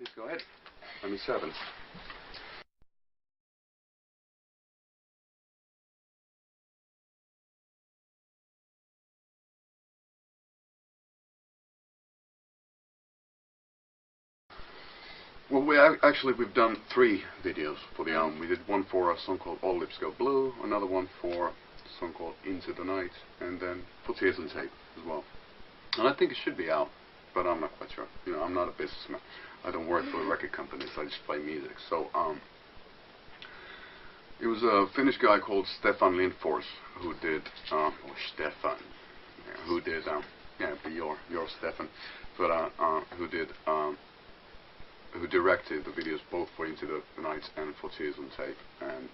Please go ahead. Number 7. Well, we've done 3 videos for the album. We did one for a song called All Lips Go Blue, another one for a song called Into the Night, and then for Tears on Tape as well. And I think it should be out, but I'm not quite sure. You know, I'm not a businessman. I don't work for a record company, so I just play music. So, it was a Finnish guy called Stefan Lindfors who did, or Stefan, yeah, who did, yeah, but your Stefan, but who directed the videos both for Into the Night and for Tears on Tape, and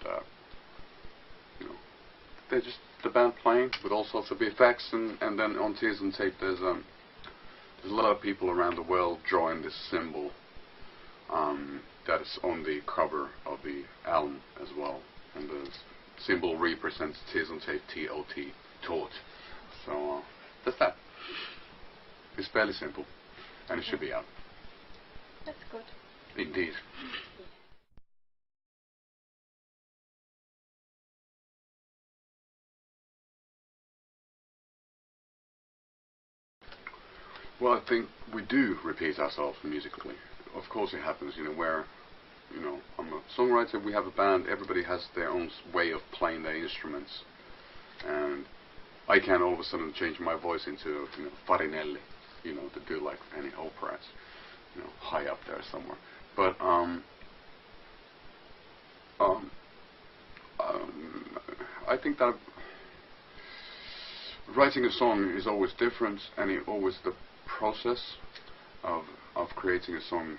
you know, they're just the band playing with all sorts of effects, and then on Tears on Tape there's a lot of people around the world drawing this symbol that is on the cover of the album as well, and the symbol represents Tears on Tape, T-O-T, taut. So that's that. It's fairly simple, and it should be out. That's good. Indeed. Well, I think we do repeat ourselves musically. Of course it happens, you know, where, you know, I'm a songwriter, we have a band, everybody has their own way of playing their instruments. And I can't all of a sudden change my voice into, you know, farinelli, you know, to do like any operas, you know, high up there somewhere. But, I think that writing a song is always different, and the process of creating a song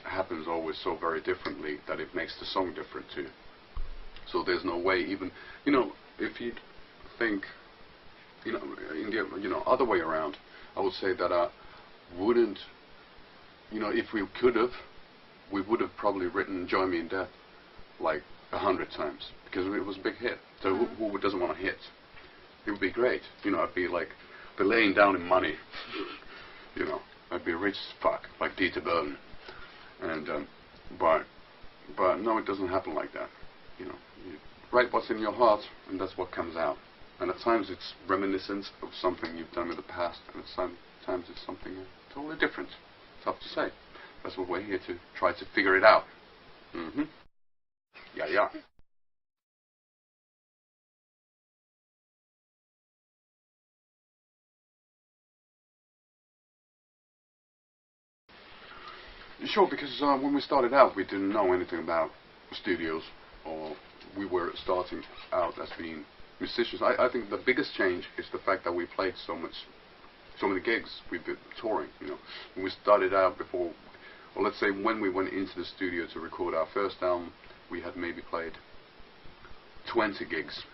happens always so very differently that it makes the song different too. So there's no way, even, you know, if you think, you know, in the, you know, other way around, I would say that wouldn't, you know, if we could have, we would have probably written Join Me in Death like 100 times, because it was a big hit. So who doesn't want a hit? It would be great. You know, I'd be like, be laying down in money. You know, I'd be rich as fuck, like Dieter Bohlen. And, but no, it doesn't happen like that. You know, you write what's in your heart, and that's what comes out. And at times it's reminiscence of something you've done in the past, and at sometimes it's something totally different. Tough to say. That's what we're here to try to figure it out. Yeah, yeah. Sure, because when we started out, we didn't know anything about studios, or we were starting out as being musicians. I think the biggest change is the fact that we played so many gigs. We've been touring, you know. When we started out before, or let's say when we went into the studio to record our first album, we had maybe played 20 gigs.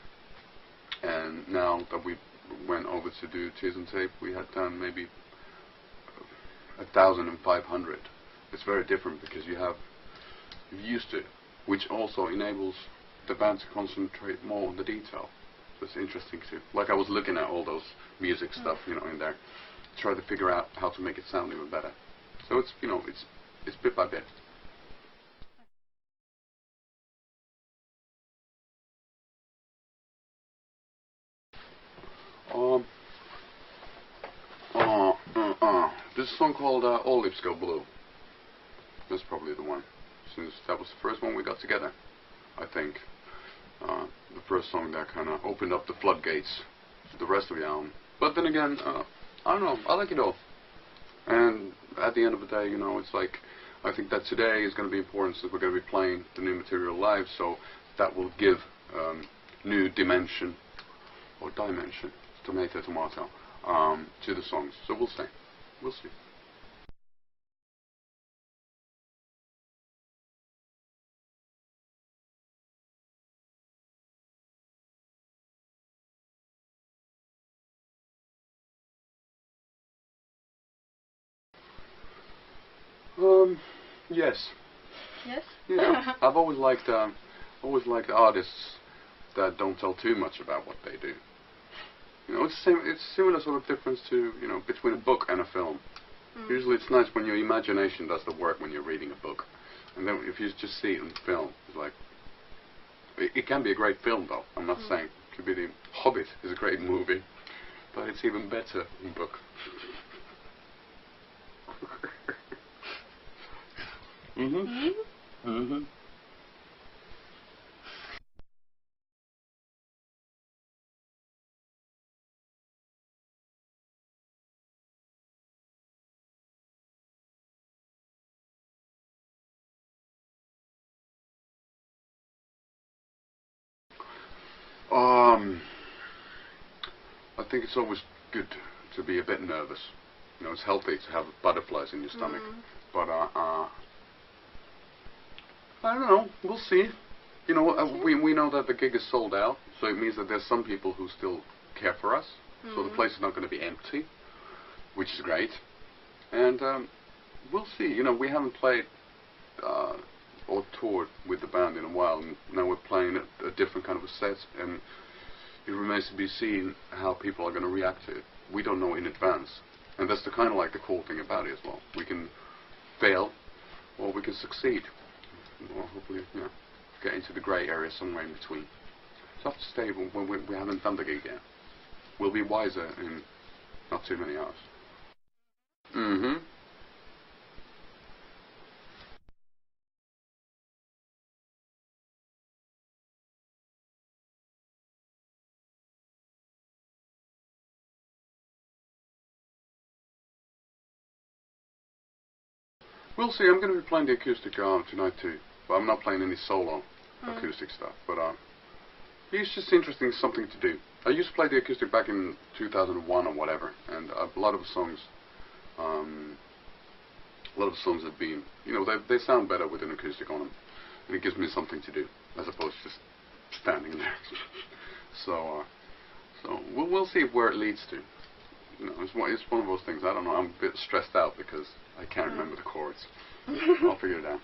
And now that we went over to do Tears on Tape, we had done maybe 1,500. It's very different because you're used to it, which also enables the band to concentrate more on the detail. So it's interesting too. Like I was looking at all those music stuff, you know, in there, try to figure out how to make it sound even better. So it's, you know, it's bit by bit. There's a song called All Lips Go Blue. That's probably the one, since that was the first one we got together, I think. The first song that kind of opened up the floodgates to the rest of the album. But then again, I don't know, I like it all. And at the end of the day, you know, it's like, I think that today is going to be important since we're going to be playing the new material live, so that will give new dimension, or dimension, tomato, to the songs. So we'll see. We'll see. Yes. Yes? Yeah. I've always liked artists that don't tell too much about what they do. You know, it's similar sort of difference to, you know, between a book and a film. Usually it's nice when your imagination does the work when you're reading a book. And then if you just see it in film, it's like... It can be a great film, though. I'm not saying. It could be The Hobbit is a great movie. But it's even better in book. I think it's always good to be a bit nervous. You know, it's healthy to have butterflies in your stomach. But I don't know. We'll see. You know, we know that the gig is sold out, so it means that there's some people who still care for us. So the place is not going to be empty, which is great. And we'll see. You know, we haven't played or toured with the band in a while, and now we're playing a different kind of a set, and it remains to be seen how people are going to react to it. We don't know in advance, and that's the kind of like the cool thing about it as well. We can fail, or we can succeed, or hopefully, you know, get into the grey area somewhere in between. So have to stay when we haven't done the gig yet. We'll be wiser in not too many hours. We'll see. I'm going to be playing the acoustic tonight too, but I'm not playing any solo acoustic stuff. But it's just interesting, something to do. I used to play the acoustic back in 2001 or whatever, and a lot of songs have been, you know, they sound better with an acoustic on them, and it gives me something to do as opposed to just standing there. So we'll see where it leads to. You know, it's one of those things. I don't know. I'm a bit stressed out because I can't remember the chords. I'll figure it out.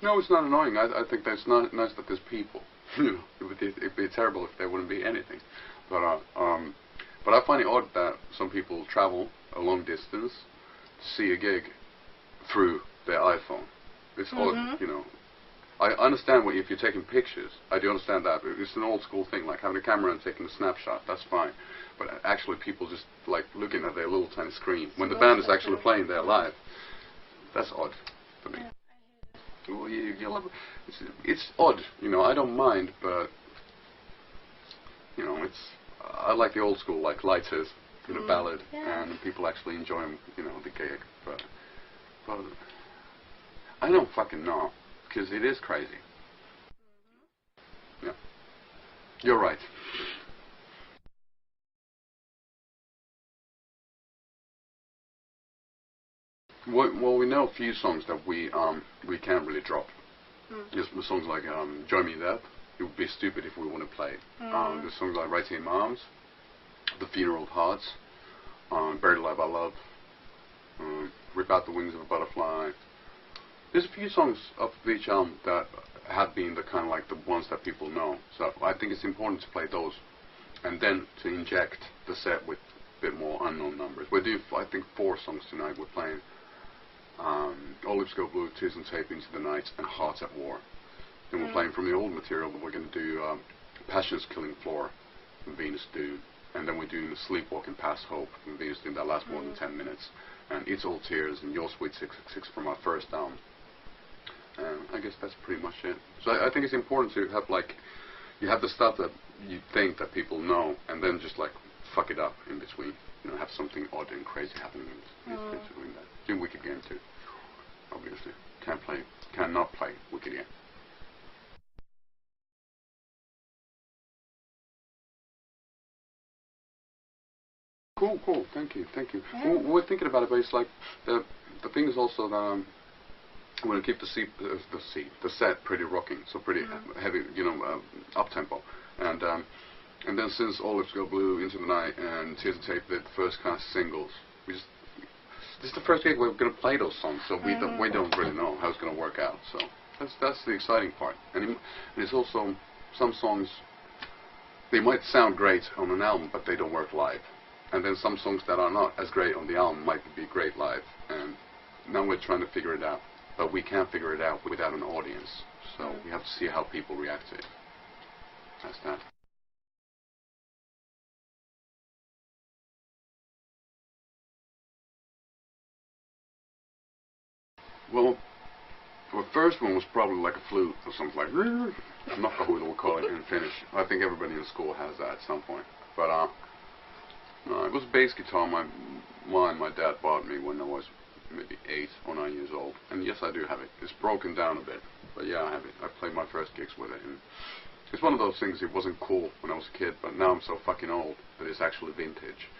No, it's not annoying. I think that's nice that there's people. You know, it'd be terrible if there wouldn't be anything. But I find it odd that some people travel a long distance to see a gig through their iPhone. It's odd, you know. I understand if you're taking pictures. I do understand that. But it's an old school thing, like having a camera and taking a snapshot. That's fine. But actually, people just like looking at their little tiny screen when the band is actually playing there live. That's odd for me. Well, it's odd, you know. I don't mind, but you know, I like the old school, like Lighters, you know, ballad, and people actually enjoy, you know, the gig. But I don't fucking know, because it is crazy. Yeah, you're right. Well, we know a few songs that we can't really drop. Just songs like Join Me There. It would be stupid if we want to play. There's songs like Writing in My Arms, The Funeral of Hearts, Buried Alive by Love, Rip Out the Wings of a Butterfly. There's a few songs of each album that have been the kind of like the ones that people know. So I think it's important to play those, and then to inject the set with a bit more unknown numbers. We're doing, I think, 4 songs tonight. We're playing All Lips Go Blue, Tears and Tape, Into the Night, and Hearts at War. Then we're playing from the old material, but we're going to do Passion's Killing Floor from Venus Dune. And then we're doing Sleepwalking Past Hope from Venus Dune that lasts more than 10 minutes. And It's All Tears and Your Sweet 666 from our first album. I guess that's pretty much it. So I think it's important to have, like, you have the stuff that you think that people know, and then just, like, fuck it up in between. You know, have something odd and crazy happening in between that. Do Wicked Game too, obviously. Cannot play Wicked Game. Cool. Thank you. Yeah. We're thinking about it, but it's like the thing is also that I'm going to keep the set pretty rocking, so pretty heavy, you know, up tempo, and then since All Lips Go Blue, Into the Night, and Tears and Tape, the first kind of singles, this is the first gig we're going to play those songs, so we don't really know how it's going to work out. So that's the exciting part. And it's also some songs, they might sound great on an album, but they don't work live. And then some songs that are not as great on the album might be great live. And now we're trying to figure it out, but we can't figure it out without an audience. So we have to see how people react to it. That's that. Well, the first one was probably like a flute or something like. I'm not sure who they'll call it in Finnish. I think everybody in school has that at some point. But no, it was a bass guitar. My dad bought me when I was maybe 8 or 9 years old. And yes, I do have it. It's broken down a bit, but yeah, I have it. I played my first gigs with it. And it's one of those things. It wasn't cool when I was a kid, but now I'm so fucking old that it's actually vintage,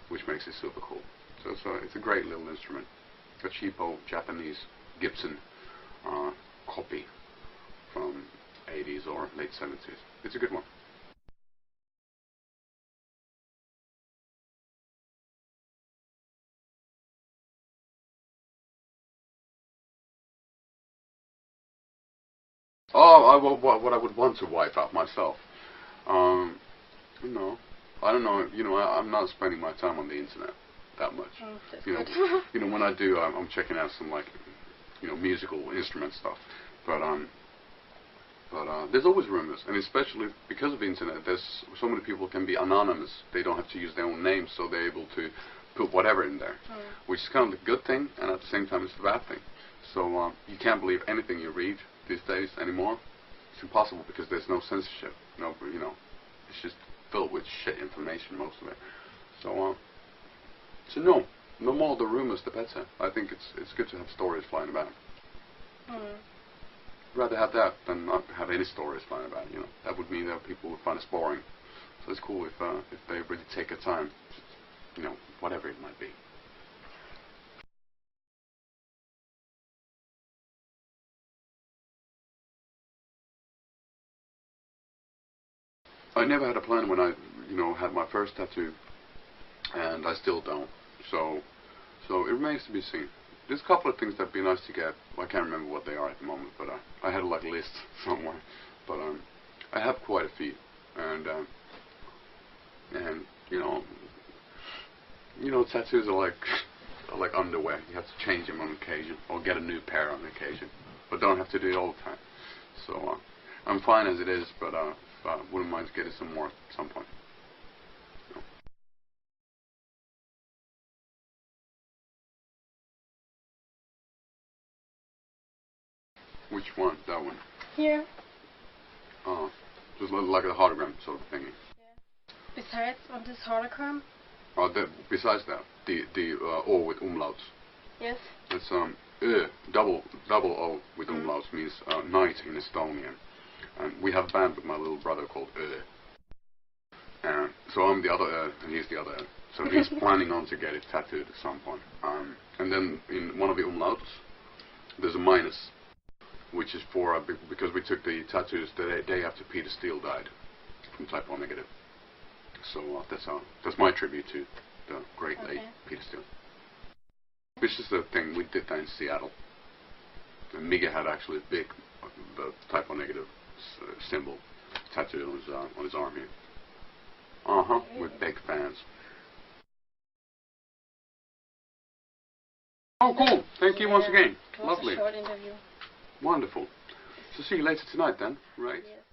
which makes it super cool. So it's a great little instrument. A cheapo Japanese Gibson copy from 80s or late 70s. It's a good one. Oh, what I would want to wipe out myself. You know, I don't know. You know, I'm not spending my time on the internet that much. Oh, that's You know, good. you know, when I do, I'm checking out some like, you know, musical instrument stuff. But there's always rumors, and especially because of the internet, there's so many people can be anonymous. They don't have to use their own names, so they're able to put whatever in there, which is kind of the good thing, and at the same time, it's the bad thing. So you can't believe anything you read these days anymore. It's impossible because there's no censorship. No, you know, it's just filled with shit information, most of it. So no more the rumors, the better. I think it's good to have stories flying about. Rather have that than not have any stories flying about. You know, that would mean that people would find us boring. So it's cool if they really take a time, you know, whatever it might be. I never had a plan when I, you know, had my first tattoo, and I still don't. So it remains to be seen. There's a couple of things that'd be nice to get. I can't remember what they are at the moment, but I had like a list somewhere. But I have quite a few, and you know, tattoos are like underwear. You have to change them on occasion, or get a new pair on occasion, but don't have to do it all the time. So I'm fine as it is, but I wouldn't mind getting some more at some point. So. Which one? That one? Here. Oh, just like a hologram sort of thingy. Besides on this hologram. Besides that, the O with umlauts. Yes. It's double O with umlauts means night in Estonian. And we have a band with my little brother called and so I'm the other and he's the other. So he's planning on to get it tattooed at some point. And then in one of the umlauts, there's a minus, which is for because we took the tattoos the day after Peter Steele died from type O negative. So that's my tribute to the great late Peter Steele. Which is the thing, we did that in Seattle. And Miguel had actually a big the type O negative symbol tattooed on his arm here. With big fans. Oh, cool. Thank you once again. It was Lovely. a short interview. Wonderful. So see you later tonight then, right? Yes.